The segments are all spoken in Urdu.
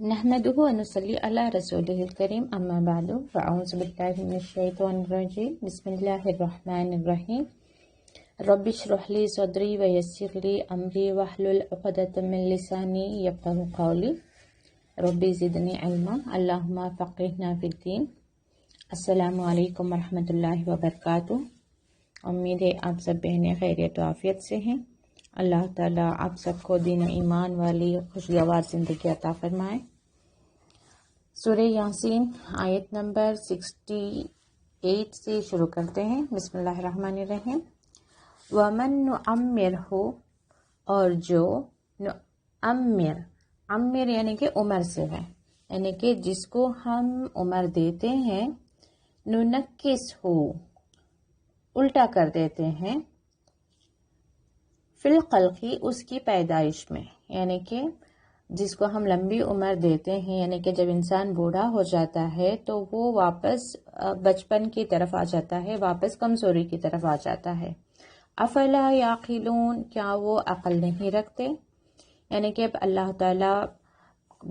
نحمده ونصلي على رسوله الكريم أما بعد فأعوذ بالله من الشيطان الرجيم بسم الله الرحمن الرحيم رب اشرح لي صدري ويسر لي أمري واحلل عقدة من لساني يفقهوا قولي ربي زدني علما اللهم فقهنا في الدين السلام علیکم ورحمۃ اللہ وبرکاتہ۔ امید ہے آپ سب بہنیں خیریت و عافیت سے ہیں۔ اللہ تعالیٰ آپ سب کو دین و ایمان والی خوشگوار زندگی عطا فرمائے۔ سورہ یاسین آیت نمبر 68 سے شروع کرتے ہیں۔ بسم اللہ الرحمن الرحیم۔ وَمَن نُعَمِّرْهُ، اور جو عمر یعنی کہ عمر سے ہے، یعنی کہ جس کو ہم عمر دیتے ہیں، نُنَکِّسْہُ الٹا کر دیتے ہیں، فی الخلق اس کی پیدائش میں، یعنی کہ جس کو ہم لمبی عمر دیتے ہیں، یعنی کہ جب انسان بوڑھا ہو جاتا ہے تو وہ واپس بچپن کی طرف آ جاتا ہے، واپس کمزوری کی طرف آ جاتا ہے۔ افلا یعقلون، کیا وہ عقل نہیں رکھتے؟ یعنی کہ اللہ تعالیٰ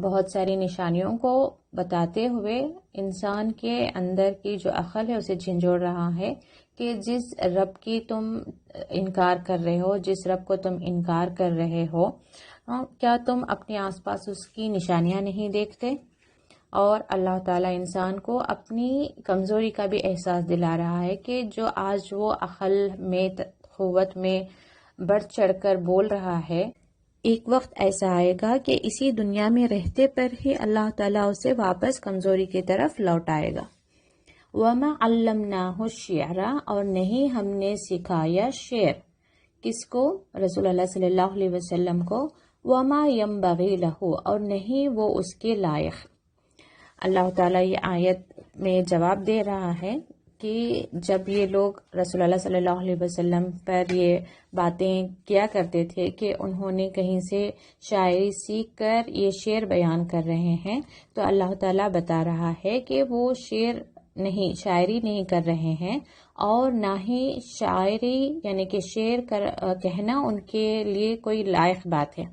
بہت ساری نشانیوں کو بتاتے ہوئے انسان کے اندر کی جو عقل ہے اسے جھنجھوڑ رہا ہے کہ جس رب کی تم انکار کر رہے ہو، جس رب کو تم انکار کر رہے ہو، کیا تم اپنے آس پاس اس کی نشانیاں نہیں دیکھتے؟ اور اللہ تعالیٰ انسان کو اپنی کمزوری کا بھی احساس دلا رہا ہے کہ جو آج وہ عقل میں قوت میں بڑھ چڑھ کر بول رہا ہے، ایک وقت ایسا آئے گا کہ اسی دنیا میں رہتے پر ہی اللہ تعالیٰ اسے واپس کمزوری کی طرف لوٹائے گا۔ وَمَا عَلَّمْنَاهُ الشِّعْرَ، اور نہیں ہم نے سکھایا شعر، کس کو؟ رسول اللہ صلی اللہ علیہ وسلم کو۔ وَمَا يَنبَغِي لَهُ، اور نہیں وہ اس کے لائق۔ اللہ تعالیٰ یہ آیت میں جواب دے رہا ہے کہ جب یہ لوگ رسول اللہ صلی اللہ علیہ وسلم پر یہ باتیں کیا کرتے تھے کہ انہوں نے کہیں سے شاعری سیکھ کر یہ شعر بیان کر رہے ہیں، تو اللہ تعالیٰ بتا رہا ہے کہ وہ شاعری نہیں کر رہے ہیں، اور نہ ہی شاعری یعنی کہ شعر کہنا ان کے لیے کوئی لائق بات ہے،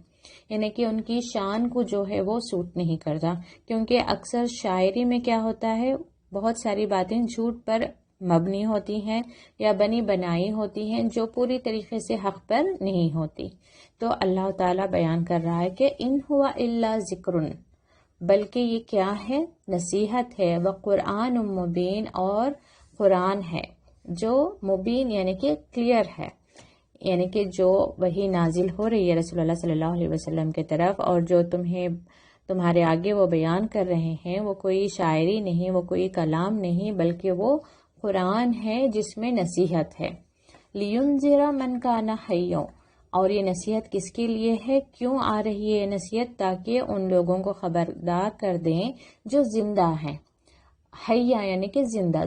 یعنی کہ ان کی شان کو جو ہے وہ سوٹ نہیں کرتا، کیونکہ اکثر شاعری میں کیا ہوتا ہے، بہت ساری باتیں جھوٹ پر مبنی ہوتی ہیں یا بنی بنائی ہوتی ہیں جو پوری طریقے سے حق پر نہیں ہوتی۔ تو اللہ تعالیٰ بیان کر رہا ہے کہ ان ہوا الا ذکرن، بلکہ یہ کیا ہے؟ نصیحت ہے، وقرآن مبین، اور قرآن ہے جو مبین یعنی کہ کلیئر ہے، یعنی کہ جو وہی نازل ہو رہی ہے رسول اللہ صلی اللہ علیہ وسلم کی طرف، اور جو تمہارے آگے وہ بیان کر رہے ہیں وہ کوئی شاعری نہیں، وہ کوئی کلام نہیں، بلکہ وہ قرآن ہے جس میں نصیحت ہے۔ لِيُنذِرَ مَنْ كَانَ حَيًّا، اور یہ نصیحت کس کے لیے ہے؟ کیوں آ رہی ہے یہ نصیحت؟ تاکہ ان لوگوں کو خبردار کر دیں جو زندہ ہیں۔ حیا یعنی کہ زندہ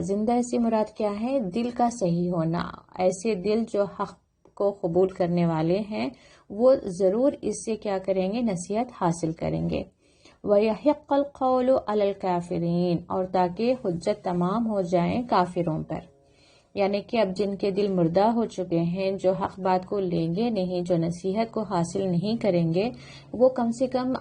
سے مراد کیا ہے؟ دل کا صحیح ہونا۔ ایسے دل جو حق کو قبول کرنے والے ہیں وہ ضرور اس سے کیا کریں گے؟ نصیحت حاصل کریں گے۔ وَيَحِقَّ الْقَوْلُ عَلَى الْكَافِرِينَ، اور تاکہ حجت تمام ہو جائیں کافروں پر، یعنی کہ اب جن کے دل مردہ ہو چکے ہیں، جو حق بات کو لیں گے نہیں، جو نصیحت کو حاصل نہیں کریں گے، وہ کم سے کم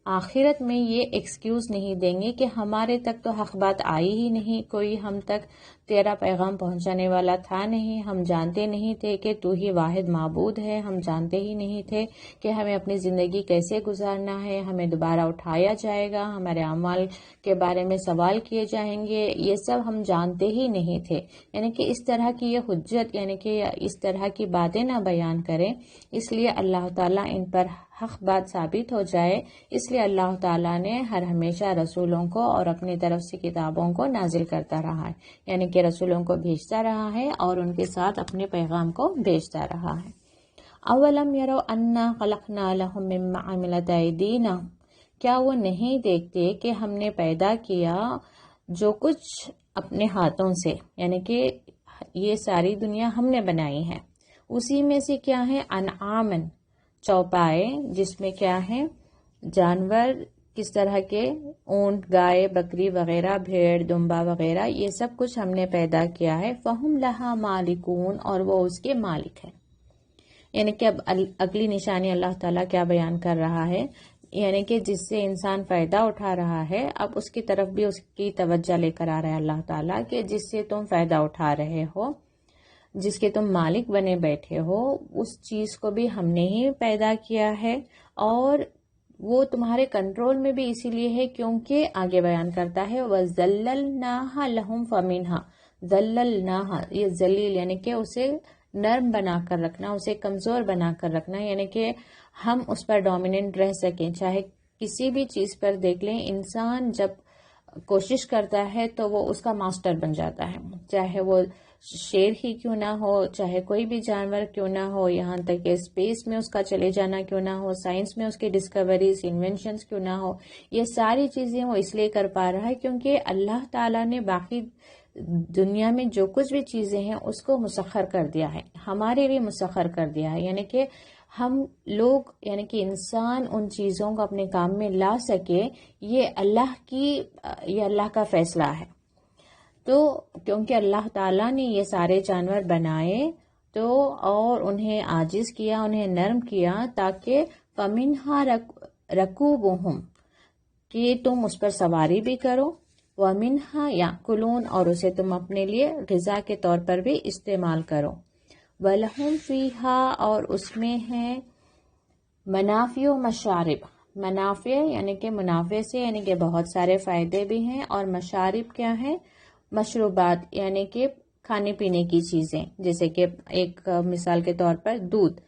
آخرت میں یہ ایکسکیوز نہیں دیں گے کہ ہمارے تک تو حق بات آئی ہی نہیں، کوئی ہم تک تیرا پیغام پہنچانے والا تھا نہیں، ہم جانتے نہیں تھے کہ تو ہی واحد معبود ہے، ہم جانتے ہی نہیں تھے کہ ہمیں اپنی زندگی کیسے گزارنا ہے، ہمیں دوبارہ اٹھایا جائے گا، ہمارے اعمال کے بارے میں سوال کیے جائیں گے، یہ سب ہم جانتے ہی نہیں تھے۔ یعنی کہ اس طرح کی یہ حجت یعنی کہ اس طرح کی باتیں نہ بیان کریں، اس لیے اللہ تعالیٰ ان پر حق بات ثابت ہو جائے، اس لیے اللہ تعالیٰ نے ہر ہمیشہ رسولوں کو اور اپنی طرف سے کتابوں کو نازل کرتا رہا ہے، یعنی کہ رسولوں کو بھیجتا رہا ہے اور ان کے ساتھ اپنے پیغام کو بھیجتا رہا ہے۔ اولم یروا انا خلقنا لهم مما عملت ایدینا، کیا وہ نہیں دیکھتے کہ ہم نے پیدا کیا جو کچھ اپنے ہاتھوں سے، یعنی کہ یہ ساری دنیا ہم نے بنائی ہے، اسی میں سے کیا ہے؟ انعامن، چوپائے، جس میں کیا ہے؟ جانور، کس طرح کے؟ اونٹ، گائے، بکری وغیرہ، بھیڑ، دمبا وغیرہ، یہ سب کچھ ہم نے پیدا کیا ہے۔ فہم لہا مالکون، اور وہ اس کے مالک ہیں۔ یعنی کہ اب اگلی نشانی اللہ تعالیٰ کیا بیان کر رہا ہے؟ یعنی کہ جس سے انسان فائدہ اٹھا رہا ہے، اب اس کی طرف بھی اس کی توجہ لے کر آ رہا ہے اللہ تعالیٰ کہ جس سے تم فائدہ اٹھا رہے ہو، جس کے تم مالک بنے بیٹھے ہو، اس چیز کو بھی ہم نے ہی پیدا کیا ہے، اور وہ تمہارے کنٹرول میں بھی اسی لیے ہے کیونکہ آگے بیان کرتا ہے وَذَلَّلْنَاهَا لَهُمْ فَمِنْهَا، ذَلَّلْنَاهَا، یہ ذلیل یعنی کہ اسے نرم بنا کر رکھنا، اسے کمزور بنا کر رکھنا، یعنی کہ ہم اس پر ڈومیننٹ رہ سکیں۔ چاہے کسی بھی چیز پر دیکھ لیں، انسان جب کوشش کرتا ہے تو وہ اس کا ماسٹر بن جاتا ہے، چاہے وہ شیر ہی کیوں نہ ہو، چاہے کوئی بھی جانور کیوں نہ ہو، یہاں تک کہ اسپیس میں اس کا چلے جانا کیوں نہ ہو، سائنس میں اس کی ڈسکوریز، انوینشنز کیوں نہ ہو، یہ ساری چیزیں وہ اس لیے کر پا رہا ہے کیونکہ اللہ تعالیٰ نے باقی دنیا میں جو کچھ بھی چیزیں ہیں اس کو مسخر کر دیا ہے، ہمارے لیے مسخر کر دیا ہے، یعنی کہ ہم لوگ یعنی کہ انسان ان چیزوں کو اپنے کام میں لا سکے، یہ اللہ کا فیصلہ ہے۔ تو کیونکہ اللہ تعالیٰ نے یہ سارے جانور بنائے تو اور انہیں عاجز کیا، انہیں نرم کیا تاکہ فَمِنْهَا رَكُوبُهُمْ کہ تم اس پر سواری بھی کرو، وَمِنْهَا يَأْكُلُونَ اور اسے تم اپنے لیے غذا کے طور پر بھی استعمال کرو، وَلَهُمْ فِيهَا اور اس میں ہے منافع و مشارب، منافع یعنی کہ منافع سے یعنی کہ بہت سارے فائدے بھی ہیں، اور مشارب کیا ہے؟ مشروبات یعنی کہ کھانے پینے کی چیزیں، جیسے کہ ایک مثال کے طور پر دودھ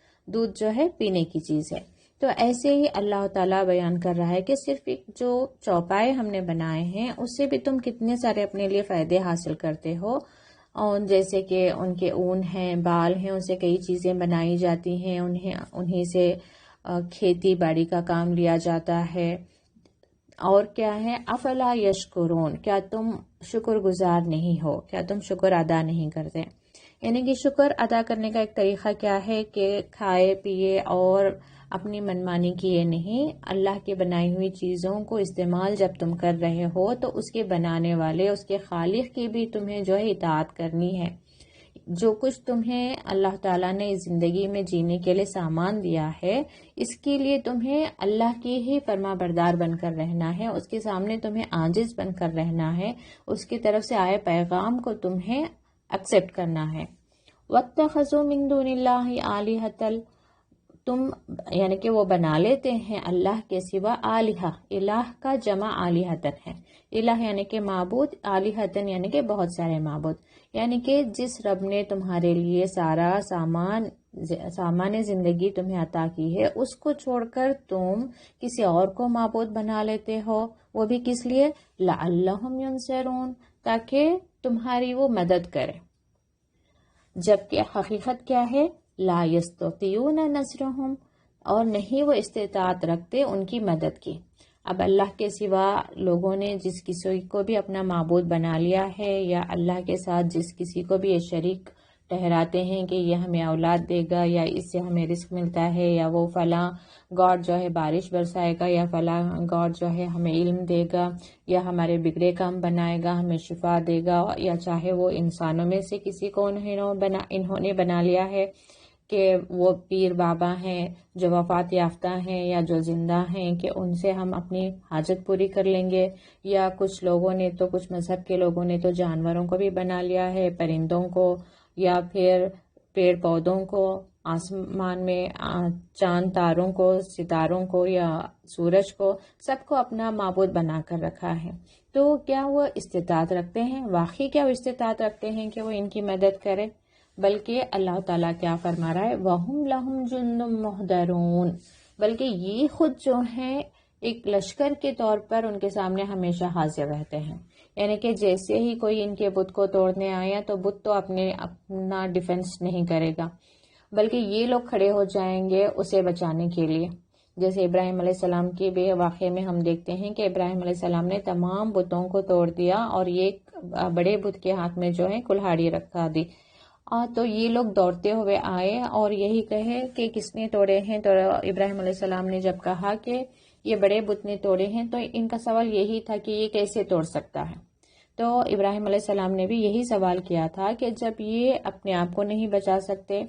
جو ہے پینے کی چیز ہے۔ تو ایسے ہی اللہ تعالیٰ بیان کر رہا ہے کہ صرف ایک جو چوپائے ہم نے بنائے ہیں اس سے بھی تم کتنے سارے اپنے لیے فائدے حاصل کرتے ہو، اور جیسے کہ ان کے اون ہیں، بال ہیں، ان سے کئی چیزیں بنائی جاتی ہیں، انہیں سے کھیتی باڑی کا کام لیا جاتا ہے، اور کیا ہے افلا یشکرون، کیا تم شکر گزار نہیں ہو، کیا تم شکر ادا نہیں کرتے؟ یعنی کہ شکر ادا کرنے کا ایک طریقہ کیا ہے کہ کھائے پیے اور اپنی منمانی کیے نہیں، اللہ کے بنائی ہوئی چیزوں کو استعمال جب تم کر رہے ہو تو اس کے بنانے والے، اس کے خالق کی بھی تمہیں جو ہے اطاعت کرنی ہے۔ جو کچھ تمہیں اللہ تعالیٰ نے زندگی میں جینے کے لیے سامان دیا ہے، اس کے لیے تمہیں اللہ کی ہی فرما بردار بن کر رہنا ہے، اس کے سامنے تمہیں عاجز بن کر رہنا ہے، اس کی طرف سے آئے پیغام کو تمہیں ایکسپٹ کرنا ہے۔ وَاتَّخَذُوا مِن دُونِ اللَّهِ آلِهَةً تم یعنی کہ وہ بنا لیتے ہیں اللہ کے سوا آلہہ، الہ کا جمع آلہتن ہے، الہ یعنی کہ معبود، آلہتن یعنی کہ بہت سارے معبود، یعنی کہ جس رب نے تمہارے لیے سارا سامان زندگی تمہیں عطا کی ہے اس کو چھوڑ کر تم کسی اور کو معبود بنا لیتے ہو، وہ بھی کس لیے؟ لعلہم ینصرون، تاکہ تمہاری وہ مدد کرے، جبکہ حقیقت کیا ہے؟ لا یستطیعون نصرہم، اور نہیں وہ استطاعت رکھتے ان کی مدد کی۔ اب اللہ کے سوا لوگوں نے جس کسی کو بھی اپنا معبود بنا لیا ہے، یا اللہ کے ساتھ جس کسی کو بھی یہ شریک ٹھہراتے ہیں کہ یہ ہمیں اولاد دے گا، یا اس سے ہمیں رزق ملتا ہے، یا وہ فلاں گاڈ جو ہے بارش برسائے گا، یا فلاں گاڈ جو ہے ہمیں علم دے گا، یا ہمارے بگڑے کام بنائے گا، ہمیں شفا دے گا، یا چاہے وہ انسانوں میں سے کسی کو انہوں نے بنا لیا ہے کہ وہ پیر بابا ہیں جو وفات یافتہ ہیں یا جو زندہ ہیں کہ ان سے ہم اپنی حاجت پوری کر لیں گے، یا کچھ لوگوں نے تو، کچھ مذہب کے لوگوں نے تو جانوروں کو بھی بنا لیا ہے، پرندوں کو، یا پھر پیڑ پودوں کو، آسمان میں چاند تاروں کو، ستاروں کو یا سورج کو، سب کو اپنا معبود بنا کر رکھا ہے۔ تو کیا وہ استطاعت رکھتے ہیں؟ واقعی کیا وہ استطاعت رکھتے ہیں کہ وہ ان کی مدد کرے؟ بلکہ اللہ تعالیٰ کیا فرما رہا ہے؟ وَهُمْ لَهُمْ جُنْدٌ مُحْضَرُونَ، بلکہ یہ خود جو ہیں ایک لشکر کے طور پر ان کے سامنے ہمیشہ حاضر رہتے ہیں، یعنی کہ جیسے ہی کوئی ان کے بت کو توڑنے آیا تو بت تو اپنا ڈیفنس نہیں کرے گا، بلکہ یہ لوگ کھڑے ہو جائیں گے اسے بچانے کے لیے۔ جیسے ابراہیم علیہ السلام کے بھی واقعے میں ہم دیکھتے ہیں کہ ابراہیم علیہ السلام نے تمام بتوں کو توڑ دیا اور یہ بڑے بت کے ہاتھ میں جو ہے کلہاڑی رکھا دی، تو یہ لوگ دوڑتے ہوئے آئے اور یہی کہے کہ کس نے توڑے ہیں، تو ابراہیم علیہ السلام نے جب کہا کہ یہ بڑے بت نے توڑے ہیں تو ان کا سوال یہی تھا کہ یہ کیسے توڑ سکتا ہے۔ تو ابراہیم علیہ السلام نے بھی یہی سوال کیا تھا کہ جب یہ اپنے آپ کو نہیں بچا سکتے،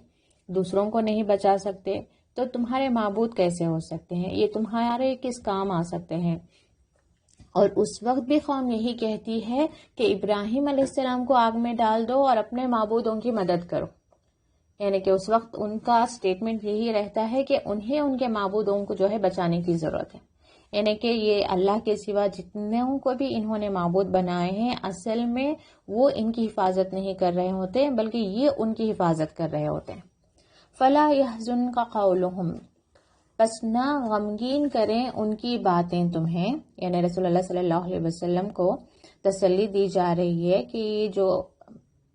دوسروں کو نہیں بچا سکتے، تو تمہارے معبود کیسے ہو سکتے ہیں، یہ تمہارے کس کام آ سکتے ہیں؟ اور اس وقت بھی قوم یہی کہتی ہے کہ ابراہیم علیہ السلام کو آگ میں ڈال دو اور اپنے معبودوں کی مدد کرو، یعنی کہ اس وقت ان کا سٹیٹمنٹ یہی رہتا ہے کہ انہیں ان کے معبودوں کو جو ہے بچانے کی ضرورت ہے، یعنی کہ یہ اللہ کے سوا جتنوں کو بھی انہوں نے معبود بنائے ہیں اصل میں وہ ان کی حفاظت نہیں کر رہے ہوتے بلکہ یہ ان کی حفاظت کر رہے ہوتے ہیں۔ فلا يحزنک قولہم، پس نہ غمگین کریں ان کی باتیں تمہیں، یعنی رسول اللہ صلی اللہ علیہ وسلم کو تسلی دی جا رہی ہے کہ جو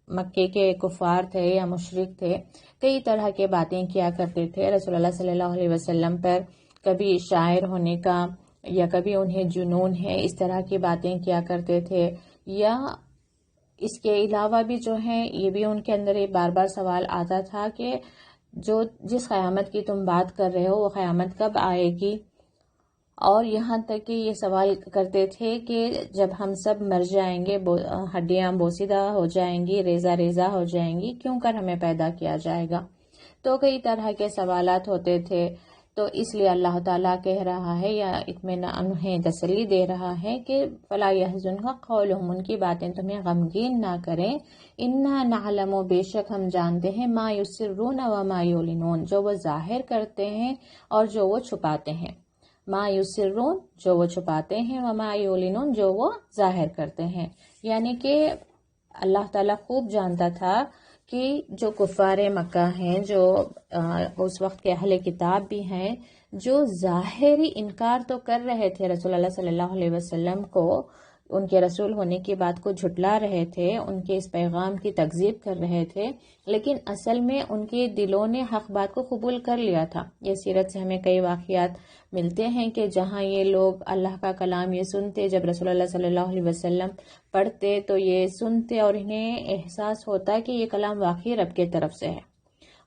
مکے کے کفار تھے یا مشرک تھے کئی طرح کے باتیں کیا کرتے تھے رسول اللہ صلی اللہ علیہ وسلم پر، کبھی شاعر ہونے کا یا کبھی انہیں جنون ہے اس طرح کی باتیں کیا کرتے تھے، یا اس کے علاوہ بھی جو ہے یہ بھی ان کے اندر بار بار سوال آتا تھا کہ جس قیامت کی تم بات کر رہے ہو وہ قیامت کب آئے گی، اور یہاں تک کہ یہ سوال کرتے تھے کہ جب ہم سب مر جائیں گے، ہڈیاں بوسیدہ ہو جائیں گی، ریزہ ریزہ ہو جائیں گی، کیوں کر ہمیں پیدا کیا جائے گا؟ تو کئی طرح کے سوالات ہوتے تھے، تو اس لیے اللہ تعالیٰ کہہ رہا ہے یا اطمینان انہیں تسلی دے رہا ہے کہ فلا يحزنک قولہم، ان کی باتیں تمہیں غمگین نہ کریں، انا نعلم، بے شک ہم جانتے ہیں، ما یسرون وما یعلنون، جو وہ ظاہر کرتے ہیں اور جو وہ چھپاتے ہیں، ما یسرون جو وہ چھپاتے ہیں، وما یعلنون جو وہ ظاہر کرتے ہیں، یعنی کہ اللہ تعالیٰ خوب جانتا تھا کہ جو کفار مکہ ہیں، جو اس وقت کے اہل کتاب بھی ہیں، جو ظاہری انکار تو کر رہے تھے رسول اللہ صلی اللہ علیہ وسلم کو، ان کے رسول ہونے کی بات کو جھٹلا رہے تھے، ان کے اس پیغام کی تکذیب کر رہے تھے، لیکن اصل میں ان کے دلوں نے حق بات کو قبول کر لیا تھا۔ یہ سیرت سے ہمیں کئی واقعات ملتے ہیں کہ جہاں یہ لوگ اللہ کا کلام یہ سنتے، جب رسول اللہ صلی اللہ علیہ وسلم پڑھتے تو یہ سنتے اور انہیں احساس ہوتا کہ یہ کلام واقعی رب کی طرف سے ہے،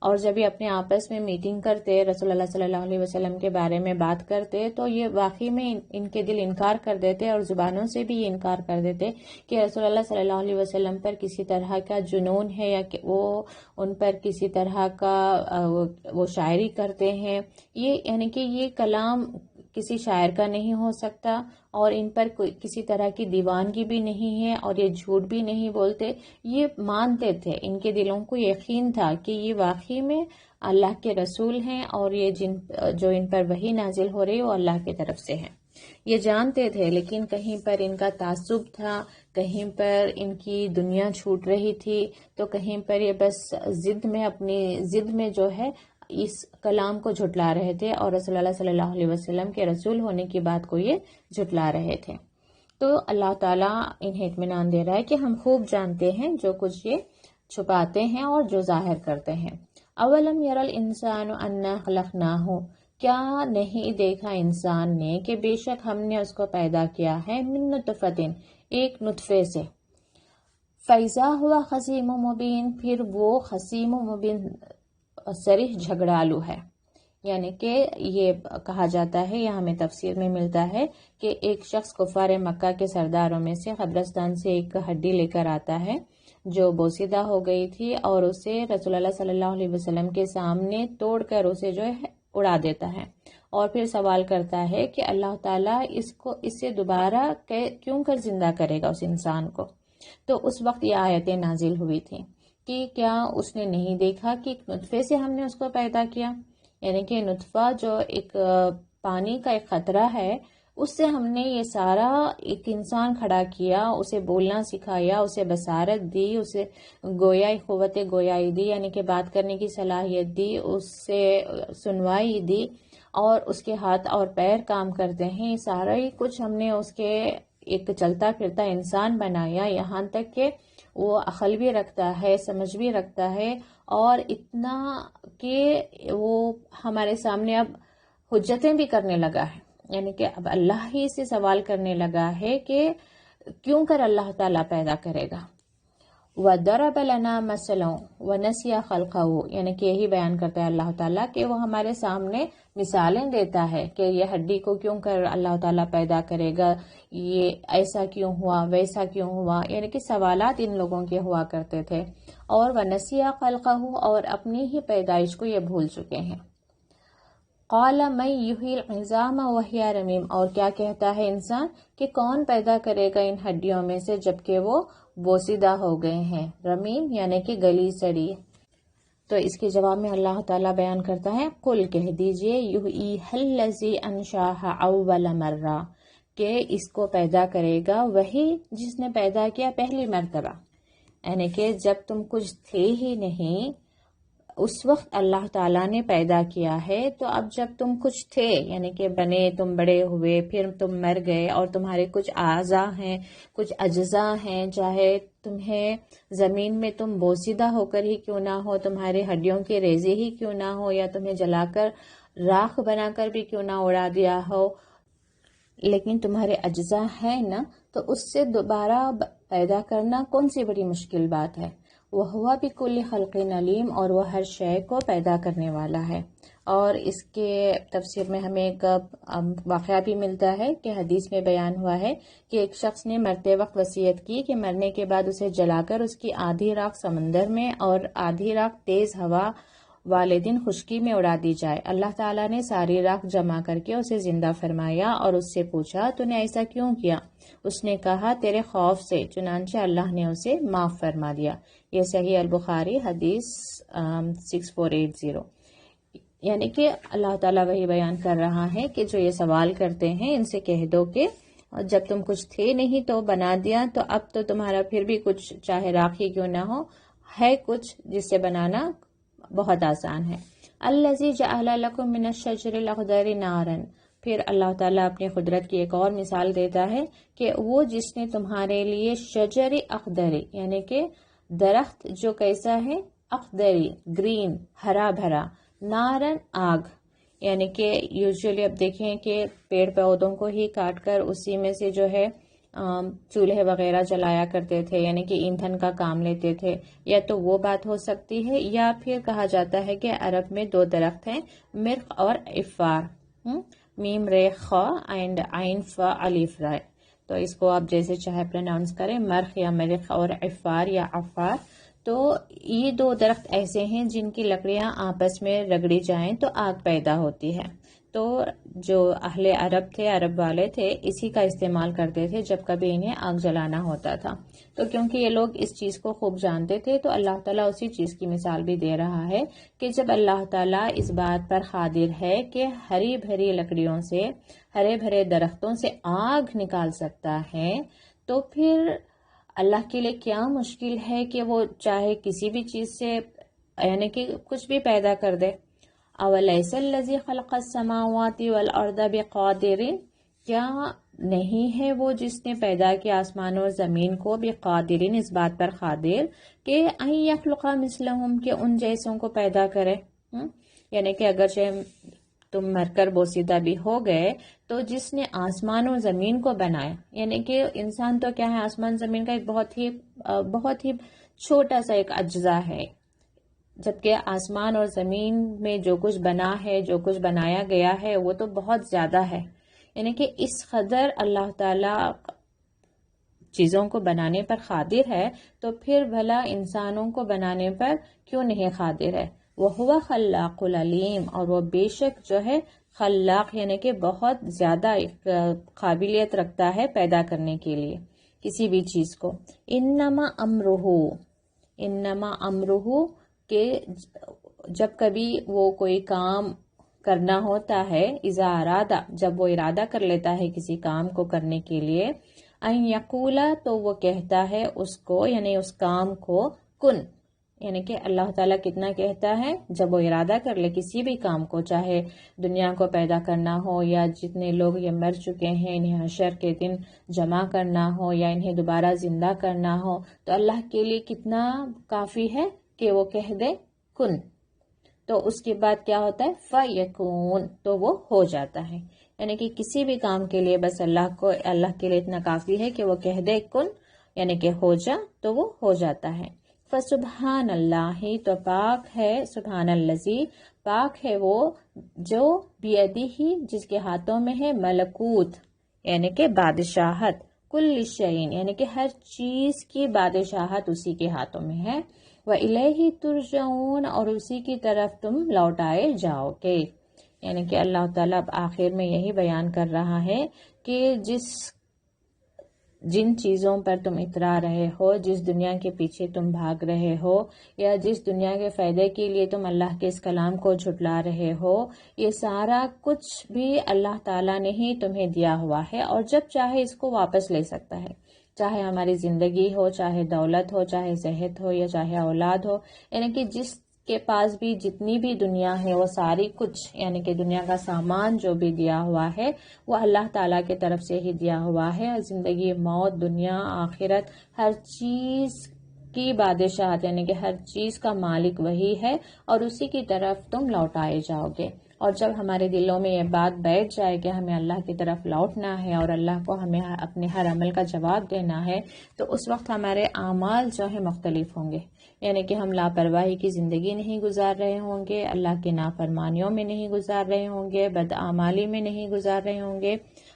اور جب یہ اپنے آپس میں میٹنگ کرتے، رسول اللہ صلی اللہ علیہ وسلم کے بارے میں بات کرتے، تو یہ واقعی میں ان کے دل انکار کر دیتے اور زبانوں سے بھی یہ انکار کر دیتے کہ رسول اللہ صلی اللہ علیہ وسلم پر کسی طرح کا جنون ہے یا کہ وہ ان پر کسی طرح کا وہ شاعری کرتے ہیں، یہ یعنی کہ یہ کلام کسی شاعر کا نہیں ہو سکتا اور ان پر کسی طرح کی دیوانگی بھی نہیں ہے اور یہ جھوٹ بھی نہیں بولتے، یہ مانتے تھے، ان کے دلوں کو یقین تھا کہ یہ واقعی میں اللہ کے رسول ہیں اور یہ جو ان پر وحی نازل ہو رہی ہے وہ اللہ کی طرف سے ہے، یہ جانتے تھے، لیکن کہیں پر ان کا تعصب تھا، کہیں پر ان کی دنیا چھوٹ رہی تھی، تو کہیں پر یہ بس اپنی ضد میں جو ہے اس کلام کو جھٹلا رہے تھے اور رسول اللہ صلی اللہ علیہ وسلم کے رسول ہونے کی بات کو یہ جھٹلا رہے تھے۔ تو اللہ تعالیٰ انہیں اطمینان دے رہا ہے کہ ہم خوب جانتے ہیں جو کچھ یہ چھپاتے ہیں اور جو ظاہر کرتے ہیں۔ اولم یر الانسان انا خلقناہ، کیا نہیں دیکھا انسان نے کہ بے شک ہم نے اس کو پیدا کیا ہے، من نطفۃ، ایک نطفے سے، فیضا ہوا خصیم مبین، پھر وہ خصیم مبین صریح جھگڑالو ہے، یعنی کہ یہ کہا جاتا ہے یا ہمیں تفسیر میں ملتا ہے کہ ایک شخص کفار مکہ کے سرداروں میں سے قبرستان سے ایک ہڈی لے کر آتا ہے جو بوسیدہ ہو گئی تھی اور اسے رسول اللہ صلی اللہ علیہ وسلم کے سامنے توڑ کر اسے جو ہے اڑا دیتا ہے، اور پھر سوال کرتا ہے کہ اللہ تعالیٰ اس سے دوبارہ کیوں کر زندہ کرے گا اس انسان کو؟ تو اس وقت یہ آیتیں نازل ہوئی تھیں کہ کیا اس نے نہیں دیکھا کہ ایک نطفے سے ہم نے اس کو پیدا کیا، یعنی کہ نطفہ جو ایک پانی کا ایک قطرہ ہے، اس سے ہم نے یہ سارا ایک انسان کھڑا کیا، اسے بولنا سکھایا، اسے بصارت دی، اسے قوت گویائی دی، یعنی کہ بات کرنے کی صلاحیت دی، اس سے سنوائی دی، اور اس کے ہاتھ اور پیر کام کرتے ہیں، سارا ہی کچھ ہم نے اس کے ایک چلتا پھرتا انسان بنایا، یہاں تک کہ وہ عقل بھی رکھتا ہے، سمجھ بھی رکھتا ہے، اور اتنا کہ وہ ہمارے سامنے اب حجتیں بھی کرنے لگا ہے، یعنی کہ اب اللہ ہی سے سوال کرنے لگا ہے کہ کیوں کر اللہ تعالیٰ پیدا کرے گا۔ وَضَرَبَ لَنَا مَثَلًا وَنَسِيَ خَلْقَهُ، یعنی کہ یہی بیان کرتا ہے اللہ تعالیٰ کہ وہ ہمارے سامنے مثالیں دیتا ہے کہ یہ ہڈی کو کیوں کر اللہ تعالیٰ پیدا کرے گا، یہ ایسا کیوں ہوا، ویسا کیوں ہوا، یعنی کہ سوالات ان لوگوں کے ہوا کرتے تھے، اور وَنَسِيَ خَلْقَهُ، اور اپنی ہی پیدائش کو یہ بھول چکے ہیں۔ قال من یحیی العظام وہی رمیم، اور کیا کہتا ہے انسان کہ کون پیدا کرے گا ان ہڈیوں میں سے جبکہ وہ بوسیدہ ہو گئے ہیں، رمیم یعنی کہ گلی سڑی۔ تو اس کے جواب میں اللہ تعالیٰ بیان کرتا ہے قل کہہ دیجئے یحییھا الذی انشاھا اول مرہ، کہ اس کو پیدا کرے گا وہی جس نے پیدا کیا پہلی مرتبہ، یعنی کہ جب تم کچھ تھے ہی نہیں اس وقت اللہ تعالیٰ نے پیدا کیا ہے، تو اب جب تم کچھ تھے یعنی کہ بنے، تم بڑے ہوئے، پھر تم مر گئے اور تمہارے کچھ اعضاء ہیں، کچھ اجزاء ہیں، چاہے تمہیں زمین میں تم بوسیدہ ہو کر ہی کیوں نہ ہو، تمہارے ہڈیوں کے ریزے ہی کیوں نہ ہو، یا تمہیں جلا کر راکھ بنا کر بھی کیوں نہ اڑا دیا ہو، لیکن تمہارے اجزاء ہیں نا، تو اس سے دوبارہ پیدا کرنا کون سی بڑی مشکل بات ہے۔ وَهُوَ بِكُلِّ خَلْقٍ عَلِيمٌ، اور وہ ہر شے کو پیدا کرنے والا ہے۔ اور اس کے تفسیر میں ہمیں ایک واقعہ بھی ملتا ہے کہ حدیث میں بیان ہوا ہے کہ ایک شخص نے مرتے وقت وصیت کی کہ مرنے کے بعد اسے جلا کر اس کی آدھی راکھ سمندر میں اور آدھی راکھ تیز ہوا والے دن خشکی میں اڑا دی جائے۔ اللہ تعالیٰ نے ساری راکھ جمع کر کے اسے زندہ فرمایا اور اس سے پوچھا تو نے ایسا کیوں کیا؟ اس نے کہا تیرے خوف سے، چنانچہ اللہ نے اسے معاف فرما دیا۔ یہ صحیح البخاری حدیث 6480۔ یعنی کہ اللہ تعالیٰ وہی بیان کر رہا ہے کہ جو یہ سوال کرتے ہیں ان سے کہہ دو کہ جب تم کچھ تھے نہیں تو بنا دیا، تو اب تو تمہارا پھر بھی کچھ چاہے راکھ ہی کیوں نہ ہو ہے کچھ جس سے بنانا بہت آسان ہے۔ الذی جعل لکم من الشجر الاخضر نارا، پھر اللہ تعالیٰ اپنی قدرت کی ایک اور مثال دیتا ہے کہ وہ جس نے تمہارے لیے شجر اخضر یعنی کہ درخت جو کیسا ہے، اخضری گرین ہرا بھرا، نارن آگ، یعنی کہ یوزولی اب دیکھیں کہ پیڑ پودوں کو ہی کاٹ کر اسی میں سے جو ہے چولہے وغیرہ جلایا کرتے تھے، یعنی کہ ایندھن کا کام لیتے تھے، یا تو وہ بات ہو سکتی ہے، یا پھر کہا جاتا ہے کہ عرب میں دو درخت ہیں، مرخ اور عفار، میم رے خا اینڈ عین فا الف رائے، تو اس کو آپ جیسے چاہے پروناؤنس کریں، مرخ یا مرخ اور عفار یا عفار۔ تو یہ دو درخت ایسے ہیں جن کی لکڑیاں آپس میں رگڑی جائیں تو آگ پیدا ہوتی ہے۔ تو جو اہل عرب تھے، عرب والے تھے، اسی کا استعمال کرتے تھے جب کبھی انہیں آگ جلانا ہوتا تھا۔ تو کیونکہ یہ لوگ اس چیز کو خوب جانتے تھے تو اللہ تعالیٰ اسی چیز کی مثال بھی دے رہا ہے کہ جب اللہ تعالیٰ اس بات پر قادر ہے کہ ہری بھری لکڑیوں سے، ہرے بھرے درختوں سے آگ نکال سکتا ہے، تو پھر اللہ کے لیے کیا مشکل ہے کہ وہ چاہے کسی بھی چیز سے یعنی کہ کچھ بھی پیدا کر دے۔ اولیس الذی خلق السماوات والارض بقادر، کیا نہیں ہے وہ جس نے پیدا کیا آسمان اور زمین کو، بقادرین اس بات پر قادر کہ ان یخلق مثلہم، کہ ان جیسوں کو پیدا کرے۔ یعنی کہ اگرچہ تم مر کر بوسیدہ بھی ہو گئے تو جس نے آسمان اور زمین کو بنایا، یعنی کہ انسان تو کیا ہے، آسمان زمین کا ایک بہت ہی چھوٹا سا ایک اجزاء ہے، جبکہ آسمان اور زمین میں جو کچھ بنا ہے، جو کچھ بنایا گیا ہے وہ تو بہت زیادہ ہے۔ یعنی کہ اس قدر اللہ تعالیٰ چیزوں کو بنانے پر قادر ہے، تو پھر بھلا انسانوں کو بنانے پر کیوں نہیں قادر ہے۔ وَهُوَ خَلَّاقُ الْعَلِيمُ، اور وہ بے شک جو ہے خلاق یعنی کہ بہت زیادہ قابلیت رکھتا ہے پیدا کرنے کے لیے کسی بھی چیز کو۔ انما امرہ، کہ جب کبھی وہ کوئی کام کرنا ہوتا ہے، اذا ارادہ، جب وہ ارادہ کر لیتا ہے کسی کام کو کرنے کے لیے، ان یقولا، تو وہ کہتا ہے اس کو یعنی اس کام کو، کن، یعنی کہ اللہ تعالیٰ کتنا کہتا ہے جب وہ ارادہ کر لے کسی بھی کام کو، چاہے دنیا کو پیدا کرنا ہو یا جتنے لوگ یہ مر چکے ہیں انہیں حشر کے دن جمع کرنا ہو یا انہیں دوبارہ زندہ کرنا ہو، تو اللہ کے لیے کتنا کافی ہے کہ وہ کہہ دے کن، تو اس کے بعد کیا ہوتا ہے، فَيَكُونُ، تو وہ ہو جاتا ہے۔ یعنی کہ کسی بھی کام کے لیے بس اللہ کے لیے اتنا کافی ہے کہ وہ کہہ دے کن، یعنی کہ ہو جا، تو وہ ہو جاتا ہے۔ فَسُبْحَانَ اللَّهِ، تو پاک ہے، سبحان الذی، پاک ہے وہ جو بیدہ، جس کے ہاتھوں میں ہے، ملکوت یعنی کہ بادشاہت، کل شیء یعنی کہ ہر چیز کی بادشاہت اسی کے ہاتھوں میں ہے، وَإِلَيْهِ تُرْجَعُونَ، اور اسی کی طرف تم لوٹائے جاؤ گے۔ یعنی کہ اللہ تعالیٰ اب آخر میں یہی بیان کر رہا ہے کہ جن چیزوں پر تم اترا رہے ہو، جس دنیا کے پیچھے تم بھاگ رہے ہو، یا جس دنیا کے فائدے کے لیے تم اللہ کے اس کلام کو جھٹلا رہے ہو، یہ سارا کچھ بھی اللہ تعالیٰ نے ہی تمہیں دیا ہوا ہے، اور جب چاہے اس کو واپس لے سکتا ہے، چاہے ہماری زندگی ہو، چاہے دولت ہو، چاہے صحت ہو، یا چاہے اولاد ہو، یعنی کہ جس کے پاس بھی جتنی بھی دنیا ہے وہ ساری کچھ، یعنی کہ دنیا کا سامان جو بھی دیا ہوا ہے وہ اللہ تعالیٰ کی طرف سے ہی دیا ہوا ہے، اور زندگی، موت، دنیا، آخرت، ہر چیز کی بادشاہت، یعنی کہ ہر چیز کا مالک وہی ہے، اور اسی کی طرف تم لوٹائے جاؤ گے۔ اور جب ہمارے دلوں میں یہ بات بیٹھ جائے کہ ہمیں اللہ کی طرف لوٹنا ہے اور اللہ کو ہمیں اپنے ہر عمل کا جواب دینا ہے، تو اس وقت ہمارے اعمال جو ہیں مختلف ہوں گے، یعنی کہ ہم لاپرواہی کی زندگی نہیں گزار رہے ہوں گے، اللہ کی نافرمانیوں میں نہیں گزار رہے ہوں گے، بدعمالی میں نہیں گزار رہے ہوں گے۔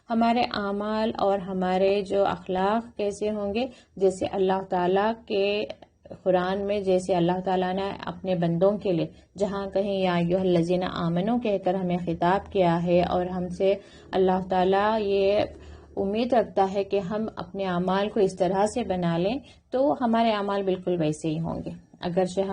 ہمارے اعمال اور ہمارے جو اخلاق کیسے ہوں گے، جیسے اللہ تعالیٰ کے قرآن میں، جیسے اللہ تعالیٰ نے اپنے بندوں کے لیے جہاں کہیں یا ایھا الذین آمنو کہہ کر ہمیں خطاب کیا ہے، اور ہم سے اللہ تعالیٰ یہ امید رکھتا ہے کہ ہم اپنے اعمال کو اس طرح سے بنا لیں، تو ہمارے اعمال بالکل ویسے ہی ہوں گے۔ اگرچہ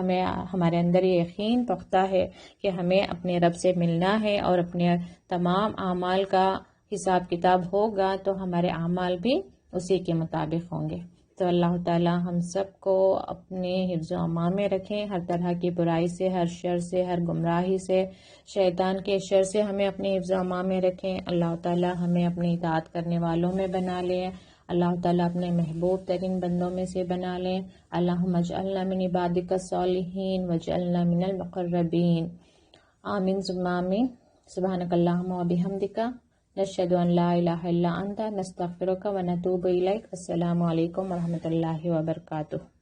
ہمارے اندر یہ یقین پختہ ہے کہ ہمیں اپنے رب سے ملنا ہے اور اپنے تمام اعمال کا حساب کتاب ہوگا، تو ہمارے اعمال بھی اسی کے مطابق ہوں گے۔ تو اللہ تعالیٰ ہم سب کو اپنے حفظ و امان میں رکھیں، ہر طرح کی برائی سے، ہر شر سے، ہر گمراہی سے، شیطان کے شر سے ہمیں اپنے حفظ و امان میں رکھیں۔ اللہ تعالیٰ ہمیں اپنی اطاعت کرنے والوں میں بنا لیں، اللہ تعالیٰ اپنے محبوب ترین بندوں میں سے بنا لیں۔ اللہم اجعلنا من عبادک الصالحین واجعلنا من المقربین، آمین ثم آمین۔ سبحانک اللہم و بحمدک، نشہد ان لا الہ الا انت، نستغفرک و نتوب الیک۔ السلام علیکم ورحمۃ اللہ وبرکاتہ۔